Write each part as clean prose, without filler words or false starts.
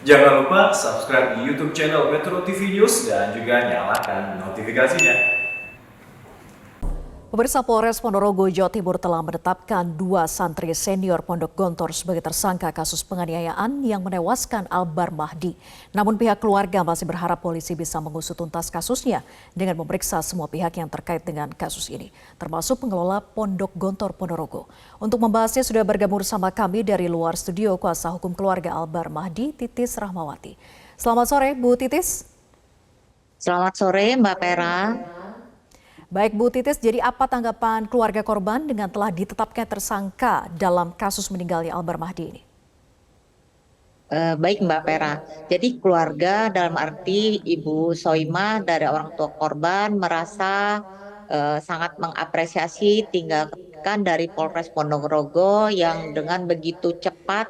Jangan lupa subscribe di YouTube channel Metro TV News dan juga nyalakan notifikasinya. Pemirsa, Polres Ponorogo, Jawa Timur telah menetapkan 2 santri senior Pondok Gontor sebagai tersangka kasus penganiayaan yang menewaskan Albar Mahdi. Namun pihak keluarga masih berharap polisi bisa mengusut tuntas kasusnya dengan memeriksa semua pihak yang terkait dengan kasus ini, termasuk pengelola Pondok Gontor Ponorogo. Untuk membahasnya sudah bergabung bersama kami dari luar studio kuasa hukum keluarga Albar Mahdi, Titis Rahmawati. Selamat sore, Bu Titis. Selamat sore, Mbak Pera. Baik Bu Titis, jadi apa tanggapan keluarga korban dengan telah ditetapkan tersangka dalam kasus meninggalnya Albar Mahdi ini? Baik Mbak Pera, jadi keluarga dalam arti Ibu Soima dari orang tua korban merasa sangat mengapresiasi tindakan dari Polres Ponorogo yang dengan begitu cepat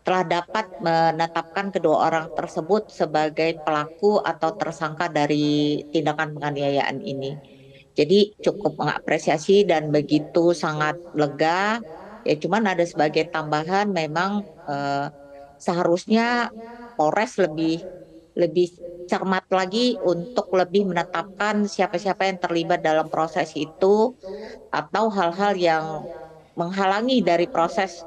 telah dapat menetapkan kedua orang tersebut sebagai pelaku atau tersangka dari tindakan penganiayaan ini. Jadi cukup mengapresiasi dan begitu sangat lega. Ya cuman ada sebagai tambahan memang seharusnya Polres lebih cermat lagi untuk lebih menetapkan siapa-siapa yang terlibat dalam proses itu atau hal-hal yang menghalangi dari proses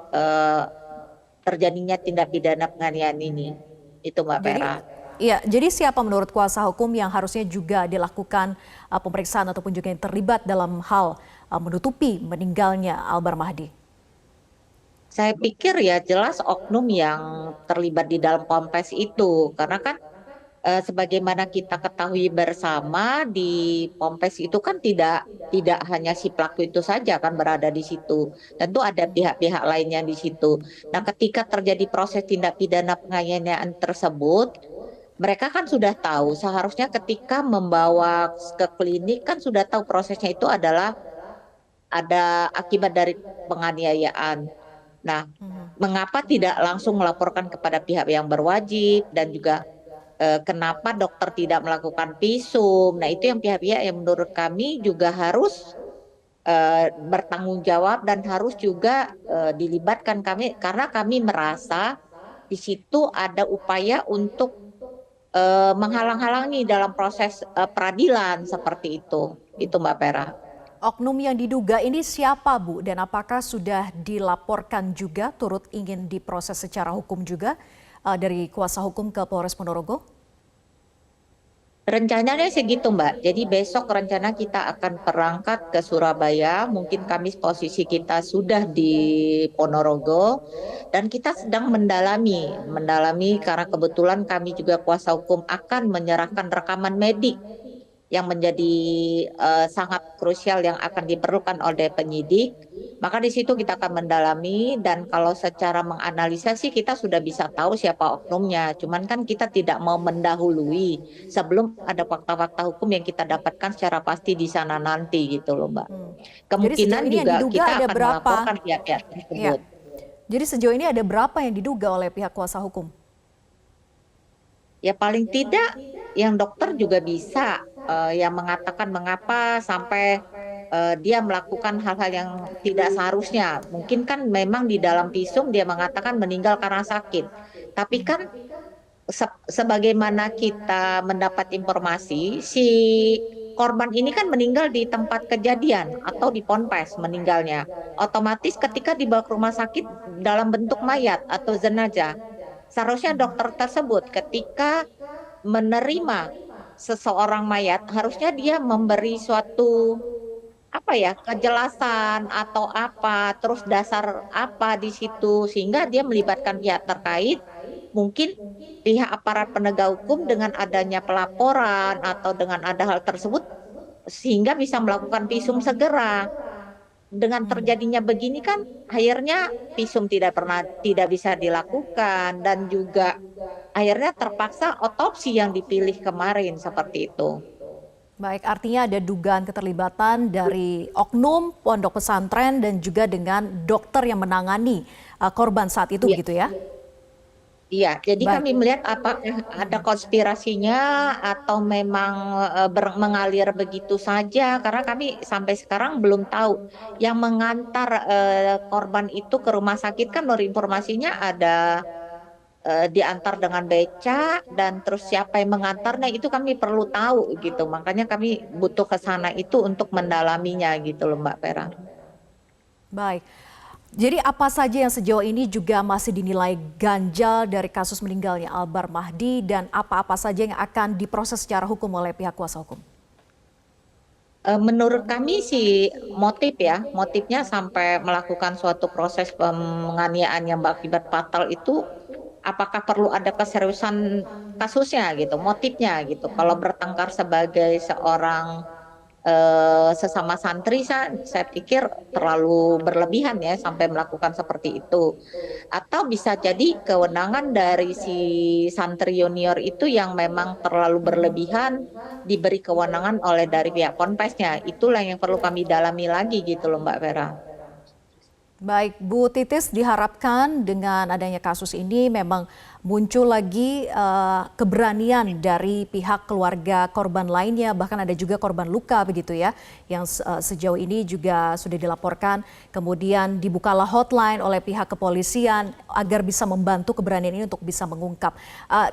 terjadinya tindak pidana penganiayaan ini. Itu Mbak Jadi, Pera. ya, jadi siapa menurut kuasa hukum yang harusnya juga dilakukan pemeriksaan ataupun juga yang terlibat dalam hal menutupi meninggalnya Albar Mahdi? Saya pikir ya jelas oknum yang terlibat di dalam Ponpes itu, karena kan sebagaimana kita ketahui bersama di Ponpes itu kan tidak hanya si pelaku itu saja kan berada di situ, tentu ada pihak-pihak lainnya di situ. Nah, ketika terjadi proses tindak pidana penganiayaan tersebut, mereka kan sudah tahu seharusnya ketika membawa ke klinik kan sudah tahu prosesnya itu adalah ada akibat dari penganiayaan. Nah, mengapa tidak langsung melaporkan kepada pihak yang berwajib dan juga kenapa dokter tidak melakukan visum? Nah, itu yang pihak-pihak yang menurut kami juga harus bertanggung jawab dan harus juga dilibatkan kami karena kami merasa di situ ada upaya untuk menghalang-halangi dalam proses peradilan seperti itu. Itu Mbak Pera. Oknum yang diduga ini siapa Bu dan apakah sudah dilaporkan juga turut ingin diproses secara hukum juga dari kuasa hukum ke Polres Ponorogo? Rencananya segitu Mbak, jadi besok rencana kita akan berangkat ke Surabaya, mungkin Kamis posisi kita sudah di Ponorogo, dan kita sedang mendalami karena kebetulan kami juga kuasa hukum akan menyerahkan rekaman medik yang menjadi sangat krusial yang akan diperlukan oleh penyidik. Maka di situ kita akan mendalami dan kalau secara menganalisa sih kita sudah bisa tahu siapa oknumnya. Cuman kan kita tidak mau mendahului sebelum ada fakta-fakta hukum yang kita dapatkan secara pasti di sana nanti gitu loh Mbak. Jadi sejauh Kemungkinan ini yang juga diduga kita ada akan berapa? melaporkan pihak-pihak Ya. tersebut. Jadi sejauh ini ada berapa yang diduga oleh pihak kuasa hukum? Ya paling tidak yang dokter juga bisa yang mengatakan mengapa sampai dia melakukan hal-hal yang tidak seharusnya. Mungkin kan memang di dalam visum dia mengatakan meninggal karena sakit. Tapi kan sebagaimana kita mendapat informasi, si korban ini kan meninggal di tempat kejadian atau di Ponpes meninggalnya. Otomatis ketika dibawa ke rumah sakit dalam bentuk mayat atau jenazah, seharusnya dokter tersebut ketika menerima seseorang mayat harusnya dia memberi suatu apa ya kejelasan atau apa terus dasar apa di situ sehingga dia melibatkan pihak terkait mungkin pihak aparat penegak hukum dengan adanya pelaporan atau dengan ada hal tersebut sehingga bisa melakukan visum segera. Dengan terjadinya begini kan akhirnya visum tidak bisa dilakukan dan juga akhirnya terpaksa otopsi yang dipilih kemarin seperti itu. Baik, artinya ada dugaan keterlibatan dari oknum pondok pesantren dan juga dengan dokter yang menangani korban saat itu Iya, begitu ya? iya. Jadi Baik. kami melihat apakah ada konspirasinya atau memang mengalir begitu saja karena kami sampai sekarang belum tahu yang mengantar korban itu ke rumah sakit kan menurut informasinya ada diantar dengan beca dan terus siapa yang mengantarnya itu kami perlu tahu gitu. Makanya kami butuh ke sana itu untuk mendalaminya gitu loh Mbak Vera. Baik. Jadi apa saja yang sejauh ini juga masih dinilai ganjal dari kasus meninggalnya Albar Mahdi dan apa-apa saja yang akan diproses secara hukum oleh pihak kuasa hukum? Menurut kami sih motifnya sampai melakukan suatu proses penganiayaan yang berakibat fatal itu apakah perlu ada keseriusan kasusnya gitu, motifnya gitu. Kalau bertengkar sebagai seorang sesama santri, saya pikir terlalu berlebihan ya sampai melakukan seperti itu. Atau bisa jadi kewenangan dari si santri junior itu yang memang terlalu berlebihan diberi kewenangan oleh dari pihak ponpesnya. Itulah yang perlu kami dalami lagi gitu loh Mbak Vera. Baik, Bu Titis, diharapkan dengan adanya kasus ini memang muncul lagi keberanian dari pihak keluarga korban lainnya, bahkan ada juga korban luka begitu ya, yang sejauh ini juga sudah dilaporkan. Kemudian dibukalah hotline oleh pihak kepolisian agar bisa membantu keberanian ini untuk bisa mengungkap.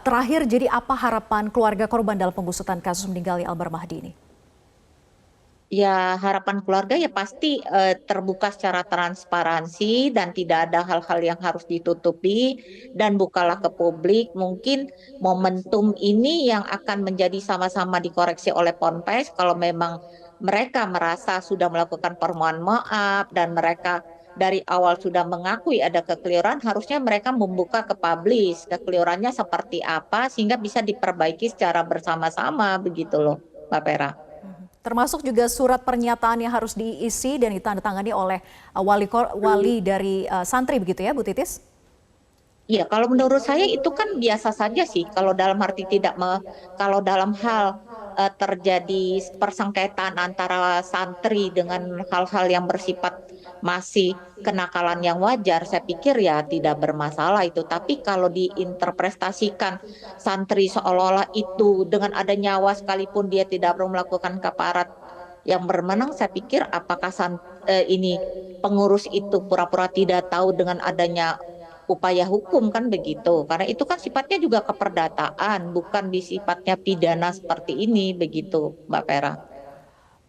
Terakhir, jadi apa harapan keluarga korban dalam pengusutan kasus meninggalnya Albar Mahdi ini? Ya, harapan keluarga ya pasti terbuka secara transparansi dan tidak ada hal-hal yang harus ditutupi dan bukalah ke publik. Mungkin momentum ini yang akan menjadi sama-sama dikoreksi oleh Ponpes kalau memang mereka merasa sudah melakukan permohonan maaf dan mereka dari awal sudah mengakui ada kekeliruan, harusnya mereka membuka ke publis kekeliruannya seperti apa sehingga bisa diperbaiki secara bersama-sama begitu loh, Mbak Pera. Termasuk juga surat pernyataan yang harus diisi dan ditandatangani oleh wali dari santri begitu ya Bu Titis? Iya, kalau menurut saya itu kan biasa saja sih. Kalau dalam arti kalau dalam hal terjadi persengketaan antara santri dengan hal-hal yang bersifat masih kenakalan yang wajar, saya pikir ya tidak bermasalah itu. Tapi kalau diinterpretasikan santri seolah-olah itu dengan ada nyawa sekalipun dia tidak perlu melakukan kafarat yang bermenang, saya pikir apakah ini pengurus itu pura-pura tidak tahu dengan adanya upaya hukum kan begitu. Karena itu kan sifatnya juga keperdataan, bukan sifatnya pidana seperti ini begitu, Mbak Vera.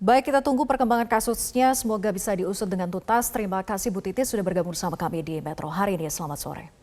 Baik, kita tunggu perkembangan kasusnya. Semoga bisa diusut dengan tuntas. Terima kasih Bu Titis sudah bergabung bersama kami di Metro hari ini. Selamat sore.